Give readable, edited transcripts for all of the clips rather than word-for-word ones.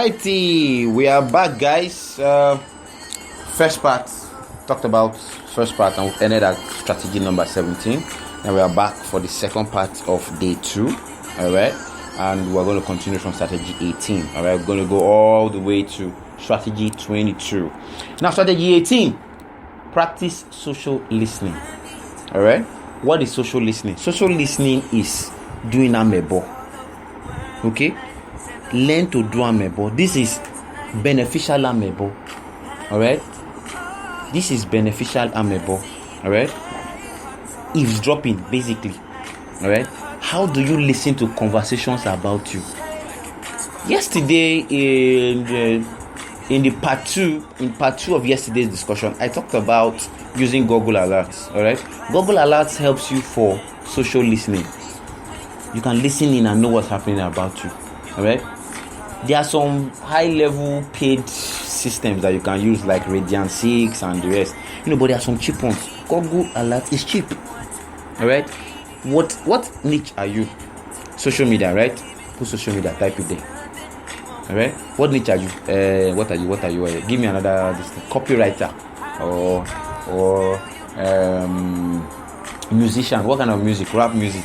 Alrighty, we are back, guys. First part talked about first part and we ended at strategy number 17. And we are back for the second part of day 2. Alright, and we're going to continue from strategy 18. Alright, we're going to go all the way to strategy 22. Now, strategy 18, practice social listening. Alright, what is social listening? Social listening is doing amebo. Okay, learn to do amebo. This is beneficial amebo. Alright, this is beneficial amebo. Alright, eavesdropping basically. Alright, how do you listen to conversations about you? Yesterday in the part two of yesterday's discussion, I talked about using Google Alerts. Alright, Google Alerts helps you for social listening. You can listen in and know what's happening about you. Alright, there are some high-level paid systems that you can use, like Radiant 6 and the rest. But there are some cheap ones. Google Alert is cheap. Alright, what niche are you? Social media, right? Put social media, type it there. Alright, what niche are you? What are you? Give me another copywriter or musician. What kind of music? Rap music.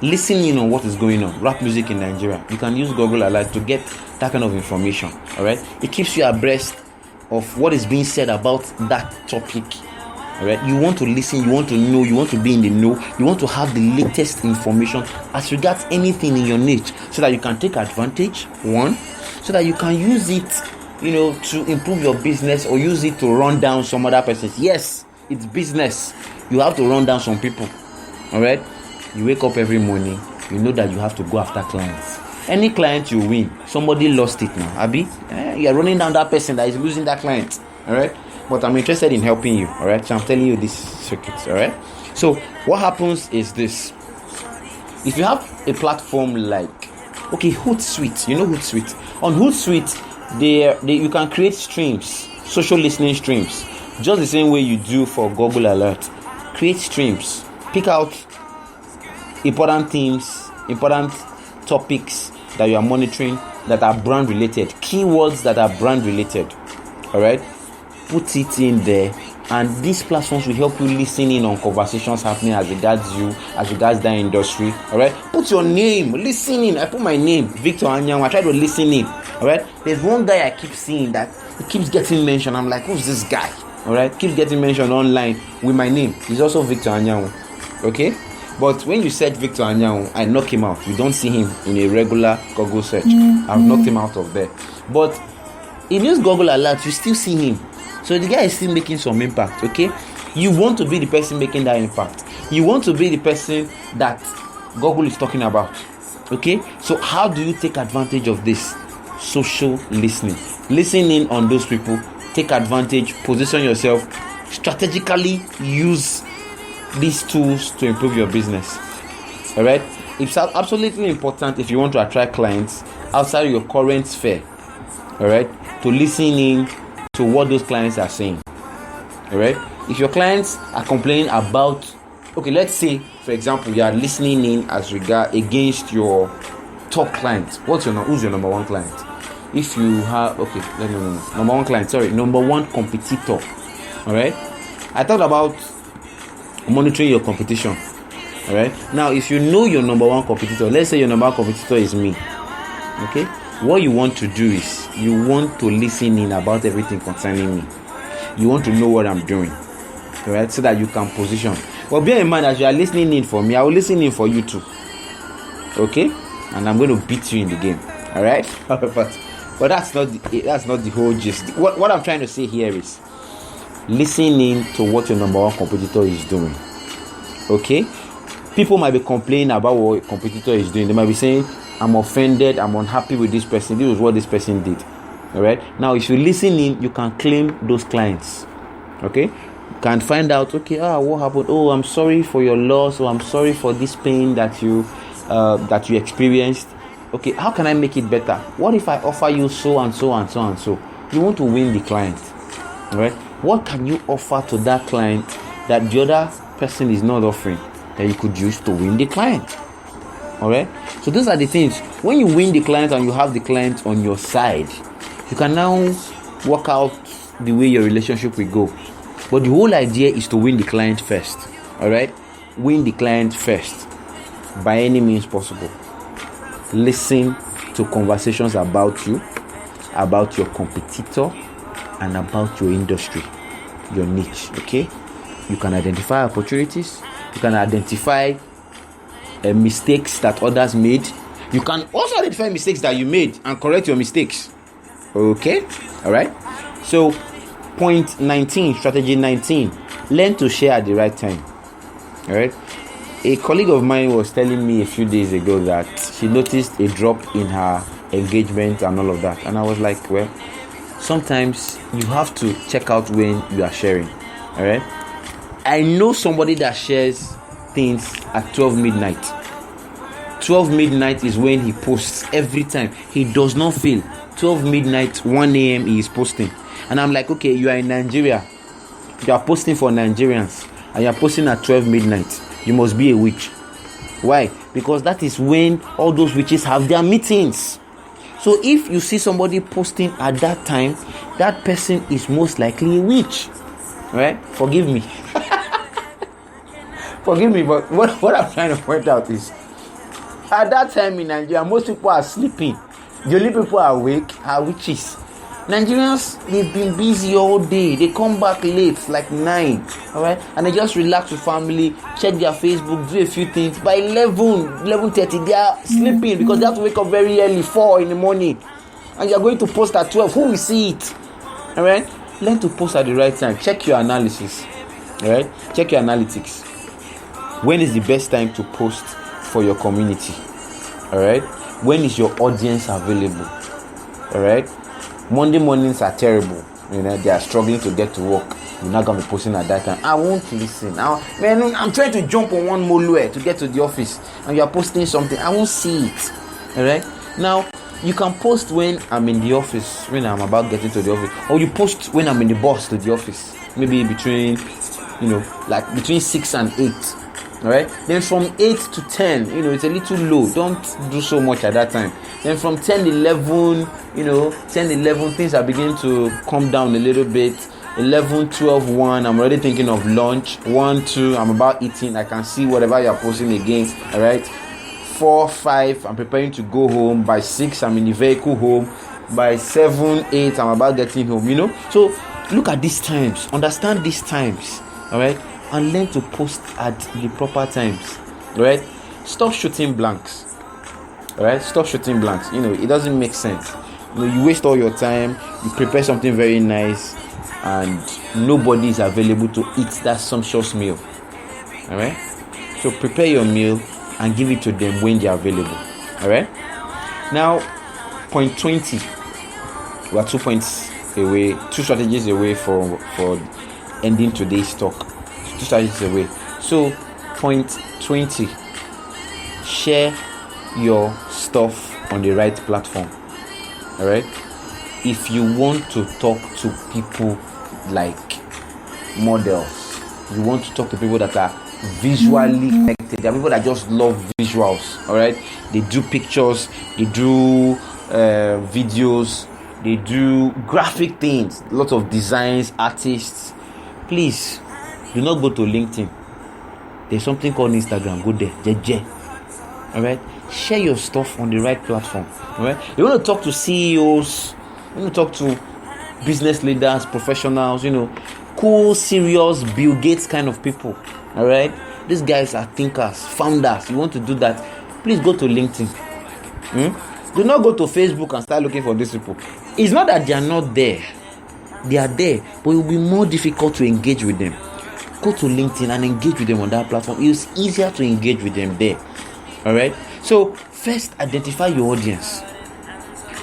Listening on what is going on, rap music in Nigeria. You can use Google Alert to get that kind of information. Alright, it keeps you abreast of what is being said about that topic. Alright, you want to listen, you want to know, you want to be in the know, you want to have the latest information as regards anything in your niche, so that you can take advantage, one, so that you can use it, to improve your business, or use it to run down some other persons. Yes, it's business. You have to run down some people. Alright, you wake up every morning, you know that you have to go after clients. Any client you win, somebody lost it now. Abi, you're running down that person that is losing that client. Alright, but I'm interested in helping you. Alright, so I'm telling you these secrets. Alright, so what happens is this: if you have a platform like Hootsuite, Hootsuite. On Hootsuite, you can create streams, social listening streams, just the same way you do for Google Alert. Create streams, pick out important themes, important topics that you are monitoring that are brand related, keywords that are brand related. Alright, put it in there, and these platforms will help you listen in on conversations happening as regards you, as regards that industry. Alright, put your name, listen in. I put my name, Victor Anyanwu. I try to listen in. Alright, there's one guy I keep seeing that he keeps getting mentioned. I'm like, who's this guy? Alright, keeps getting mentioned online with my name. He's also Victor Anyanwu. Okay, but when you search Victor Anyanwu, I knock him out. You don't see him in a regular Google search. I've knocked him out of there. But in this Google Alert, you still see him. So the guy is still making some impact. Okay, you want to be the person making that impact. You want to be the person that Google is talking about. Okay, so how do you take advantage of this? Social listening. Listen in on those people. Take advantage. Position yourself. Strategically use these tools to improve your business. Alright, it's absolutely important if you want to attract clients outside your current sphere. Alright, to listen in to what those clients are saying. Alright, if your clients are complaining about, let's say for example you are listening in as regard against your top client. Who's your number one client? If you have number one client, number one competitor. Alright, I thought about monitoring your competition. Alright, now if you know your number one competitor, let's say your number one competitor is me. Okay, what you want to do is you want to listen in about everything concerning me. You want to know what I'm doing. Alright, so that you can position. But bear in mind, as you are listening in for me, I will listen in for you too. Okay, and I'm going to beat you in the game. Alright, but that's not the whole gist. What I'm trying to say here is listen in to what your number one competitor is doing. Okay, people might be complaining about what your competitor is doing. They might be saying, I'm offended, I'm unhappy with this person, this is what this person did. Alright, now if you listen in, you can claim those clients. Okay, you can find out, what happened? I'm sorry for your loss, or I'm sorry for this pain that you experienced. Okay, how can I make it better? What if I offer you so and so and so and so? You want to win the client. Alright, what can you offer to that client that the other person is not offering, that you could use to win the client? All right. So those are the things. When you win the client and you have the client on your side, you can now work out the way your relationship will go. But the whole idea is to win the client first. All right. Win the client first by any means possible. Listen to conversations about you, about your competitor, and about your industry, your niche. Okay. You can identify opportunities. You can identify mistakes that others made. You can also identify mistakes that you made and correct your mistakes. Okay. All right. So point 19, strategy 19, learn to share at the right time. All right. A colleague of mine was telling me a few days ago that she noticed a drop in her engagement and all of that, and I was like, well, sometimes you have to check out when you are sharing. All right. I know somebody that shares things at 12 midnight. 12 midnight is when he posts every time. He does not fail. 12 midnight, 1 a.m. he is posting. And I'm like, okay, you are in Nigeria. You are posting for Nigerians. And you are posting at 12 midnight. You must be a witch. Why? Because that is when all those witches have their meetings. So if you see somebody posting at that time, that person is most likely a witch. Right? Forgive me. Forgive me, but what I'm trying to point out is, at that time in Nigeria, most people are sleeping. The only people are awake are witches. Nigerians, they've been busy all day. They come back late, like 9, all right? And they just relax with family, check their Facebook, do a few things. By 11:30, they are sleeping because they have to wake up very early, 4 in the morning. And you're going to post at 12. Who will see it? All right? Learn to post at the right time. Check your analysis. All right? Check your analytics. When is the best time to post for your community? All right? When is your audience available? All right? Monday mornings are terrible. You know, they are struggling to get to work. You're not gonna be posting at that time. I won't listen. I'm trying to jump on one molue to get to the office, and you are posting something. I won't see it. All right? Now, you can post when I'm in the office, when I'm about getting to the office, or you post when I'm in the bus to the office. Maybe between 6 and 8. All right. Then from 8 to 10, it's a little low. Don't do so much at that time. Then from 10, 11, 10, 11, things are beginning to come down a little bit. 11, 12, 1, I'm already thinking of lunch. 1, 2, I'm about eating. I can see whatever you're posting again. All right. 4, 5, I'm preparing to go home. By 6, I'm in the vehicle home. By 7, 8, I'm about getting home. So look at these times. Understand these times. All right. And learn to post at the proper times. All right. Stop shooting blanks. All right. Stop shooting blanks. It doesn't make sense. You waste all your time. You prepare something very nice, and nobody is available to eat that sumptuous meal. All right. So prepare your meal and give it to them when they are available. All right. Now, point 20. We are 2 points away, 2 strategies away for ending today's talk. 2 strategies away. So, point 20. Share your stuff on the right platform. All right. If you want to talk to people like models, you want to talk to people that are visually connected. There are people that just love visuals. All right. They do pictures. They do videos. They do graphic things. Lots of designs, artists. Please do not go to LinkedIn. There's something called Instagram. Go there. JJ. All right. Share your stuff on the right platform. All right. You want to talk to CEOs. You want to talk to business leaders, professionals. Cool, serious, Bill Gates kind of people. All right. These guys are thinkers, founders. You want to do that? Please go to LinkedIn. Do not go to Facebook and start looking for these people. It's not that they are not there. They are there, but it will be more difficult to engage with them. Go to LinkedIn and engage with them on that platform. It's easier to engage with them there. All right. So first, identify your audience.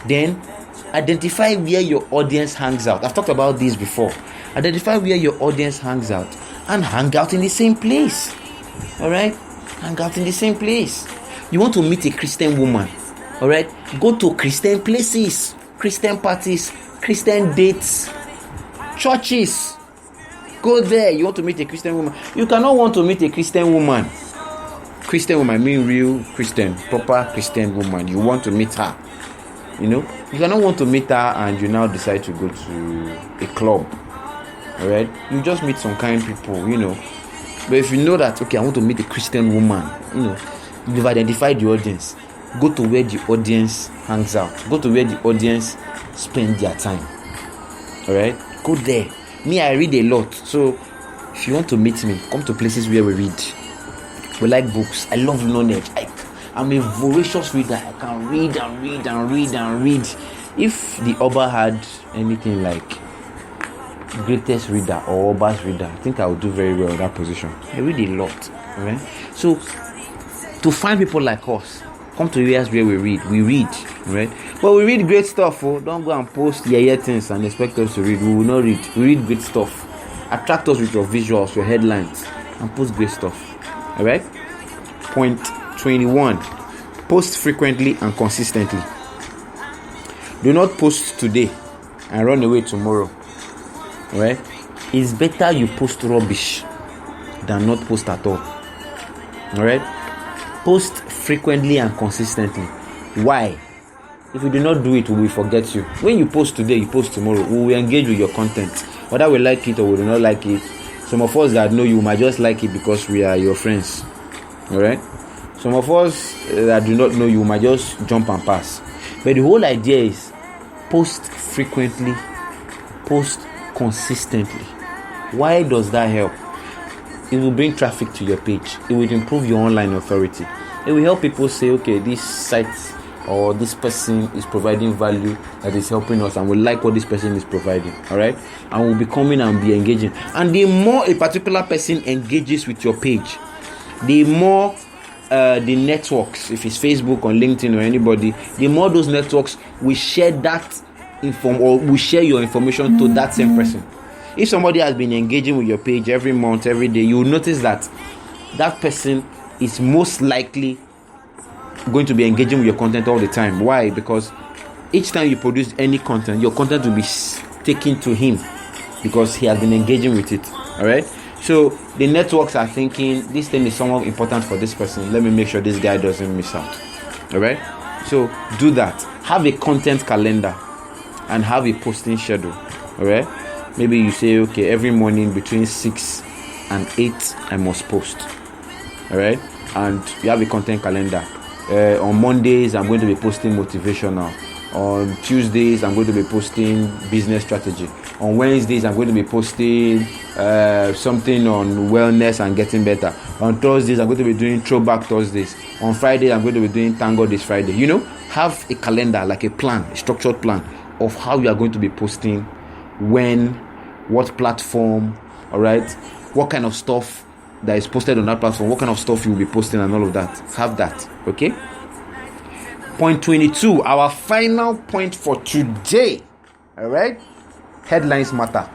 Then identify where your audience hangs out. I've talked about this before. Identify where your audience hangs out and hang out in the same place. All right. Hang out in the same place. You want to meet a Christian woman. All right. Go to Christian places, Christian parties, Christian dates, churches. Go there. You want to meet a Christian woman. You cannot want to meet a Christian woman Christian woman, I mean real Christian, proper Christian woman. You want to meet her. You cannot want to meet her and you now decide to go to a club. Alright? You just meet some kind people, But if you know that, okay, I want to meet a Christian woman, you've identified the audience. Go to where the audience hangs out. Go to where the audience spend their time. Alright? Go there. Me, I read a lot. So, if you want to meet me, come to places where we read. We like books. I love knowledge. I'm a voracious reader. I can read and read and read and read. If the Oba had anything like greatest reader or Oba's reader, I think I would do very well in that position. I read a lot. Alright? So, to find people like us, come to areas where we read, right? But we read great stuff. Don't go and post things and expect us to read. We will not read. We read great stuff. Attract us with your visuals, your headlines, and post great stuff. All right. Point 21. Post frequently and consistently. Do not post today and run away tomorrow. All right. It's better you post rubbish than not post at all. All right. Post frequently and consistently. Why? If you do not do it, we will forget you. When you post today, you post tomorrow. We will engage with your content. Whether we like it or we do not like it. Some of us that know you might just like it because we are your friends. Alright? Some of us that do not know you might just jump and pass. But the whole idea is post frequently, post consistently. Why does that help? It will bring traffic to your page. It will improve your online authority. It will help people say, okay, this site or this person is providing value that is helping us, and we like what this person is providing. All right, and we'll be coming and be engaging. And the more a particular person engages with your page, the more the networks, if it's Facebook or LinkedIn or anybody, the more those networks will share that will share your information to that same person. If somebody has been engaging with your page every month, every day, you will notice that that person is most likely going to be engaging with your content all the time. Why? Because each time you produce any content, your content will be taken to him because he has been engaging with it. All right. So the networks are thinking this thing is somewhat important for this person. Let me make sure this guy doesn't miss out. All right. So do that. Have a content calendar and have a posting schedule. All right. Maybe you say, okay, every morning between 6 and 8, I must post. All right. And you have a content calendar. On Mondays, I'm going to be posting motivational. On Tuesdays, I'm going to be posting business strategy. On Wednesdays, I'm going to be posting something on wellness and getting better. On Thursdays, I'm going to be doing throwback Thursdays. On Friday, I'm going to be doing tango this Friday. Have a calendar, like a plan, a structured plan of how you are going to be posting, when, what platform, all right, what kind of stuff that is posted on that platform, what kind of stuff you will be posting and all of that. Have that, okay? Point 22, our final point for today, all right? Headlines matter,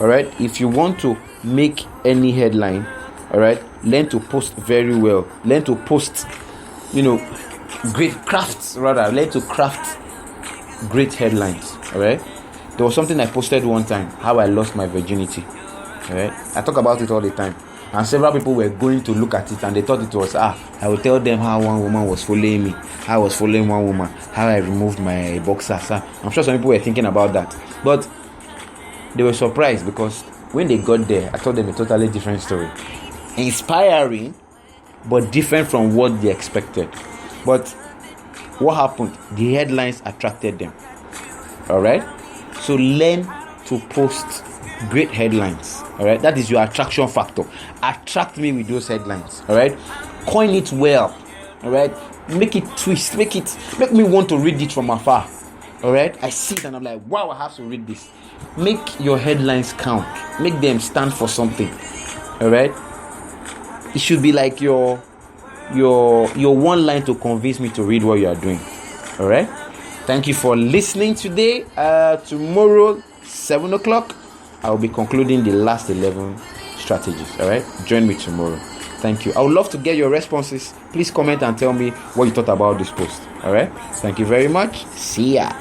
all right? If you want to make any headline, all right, learn to post very well. Learn to post, great crafts, rather. Learn to craft great headlines, all right? There was something I posted one time, how I lost my virginity. Right? I talk about it all the time, and several people were going to look at it and they thought it was I will tell them how one woman was following me, how I was following one woman, how I removed my boxers. I'm sure some people were thinking about that, but they were surprised because when they got there, I told them a totally different story, inspiring but different from what they expected. But what happened? The headlines attracted them. All right, so learn to post great headlines. All right, that is your attraction factor. Attract me with those headlines. All right, coin it well. All right, make it twist, make me want to read it from afar. All right, I see it and I'm like, wow, I have to read this. Make your headlines count. Make them stand for something. All right, it should be like your one line to convince me to read what you are doing. All right, thank you for listening today. Tomorrow 7 o'clock, I will be concluding the last 11 strategies. All right, join me tomorrow. Thank you. I would love to get your responses. Please comment and tell me what you thought about this post. All right, thank you very much. See ya.